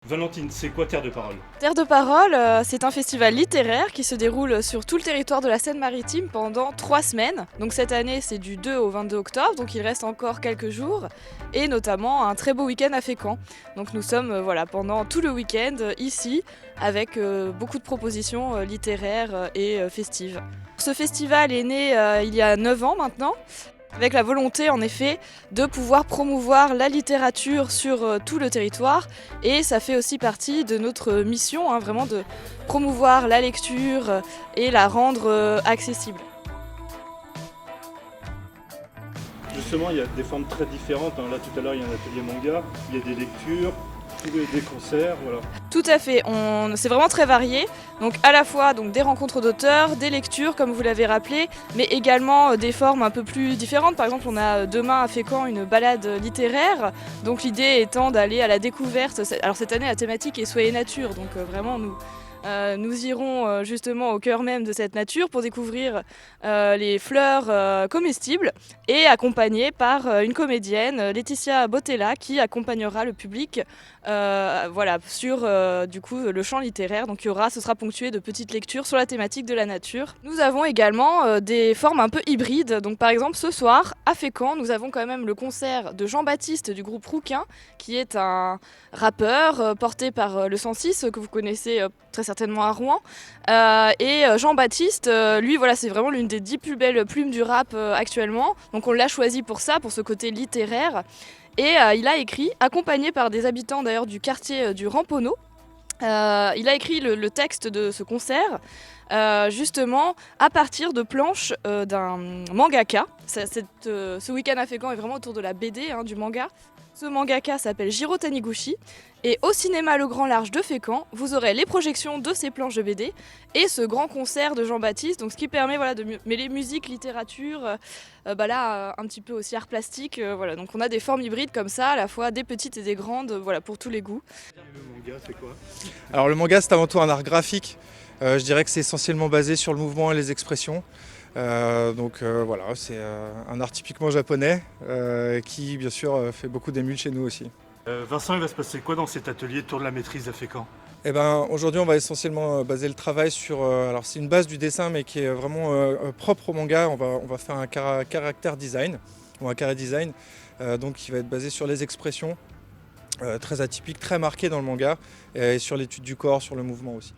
Valentine, c'est quoi Terre de Parole? Terre de Parole, c'est un festival littéraire qui se déroule sur tout le territoire de la Seine-Maritime pendant 3 semaines. Donc cette année, c'est du 2 au 22 octobre, donc il reste encore quelques jours, et notamment un très beau week-end à Fécamp. Donc nous sommes pendant tout le week-end ici, avec beaucoup de propositions littéraires et festives. Ce festival est né il y a 9 ans maintenant, avec la volonté en effet de pouvoir promouvoir la littérature sur tout le territoire, et ça fait aussi partie de notre mission, vraiment de promouvoir la lecture et la rendre accessible. Justement, il y a des formes très différentes. Là, tout à l'heure, il y a un atelier manga, il y a des lectures, des concerts, voilà. Tout à fait, c'est vraiment très varié. Donc à la fois des rencontres d'auteurs, des lectures comme vous l'avez rappelé, mais également des formes un peu plus différentes. Par exemple, on a demain à Fécamp une balade littéraire. Donc l'idée étant d'aller à la découverte. Alors cette année la thématique est Soyez nature, donc vraiment nous irons justement au cœur même de cette nature pour découvrir les fleurs comestibles, et accompagnés par une comédienne, Laetitia Bottella, qui accompagnera le public sur du coup le champ littéraire. Donc ce sera ponctué de petites lectures sur la thématique de la nature. Nous avons également des formes un peu hybrides. Donc par exemple ce soir à Fécamp, nous avons quand même le concert de Jean-Baptiste du groupe Rouquin, qui est un rappeur porté par le 106 que vous connaissez très certainement à Rouen. Et Jean-Baptiste, lui, c'est vraiment l'une des 10 plus belles plumes du rap actuellement. Donc on l'a choisi pour ça, pour ce côté littéraire. Et il a écrit, accompagné par des habitants d'ailleurs du quartier du Ramponneau, il a écrit le texte de ce concert, justement à partir de planches d'un mangaka. Ce week-end à Fécamp est vraiment autour de la BD, du manga. Ce mangaka s'appelle Jiro Taniguchi, et au cinéma Le Grand Large de Fécamp, vous aurez les projections de ces planches de BD et ce grand concert de Jean-Baptiste, donc ce qui permet de mêler musique, littérature, un petit peu aussi art plastique. Donc on a des formes hybrides comme ça, à la fois des petites et des grandes, pour tous les goûts. Le manga, c'est quoi? Alors le manga, c'est avant tout un art graphique. Je dirais que c'est essentiellement basé sur le mouvement et les expressions. C'est un art typiquement japonais qui bien sûr fait beaucoup d'émules chez nous aussi. Vincent, il va se passer quoi dans cet atelier Tour de la maîtrise à Fécamp? Aujourd'hui on va essentiellement baser le travail sur, alors c'est une base du dessin mais qui est vraiment propre au manga. On va faire un caractère design ou un carré design qui va être basé sur les expressions très atypiques, très marquées dans le manga, et sur l'étude du corps, sur le mouvement aussi.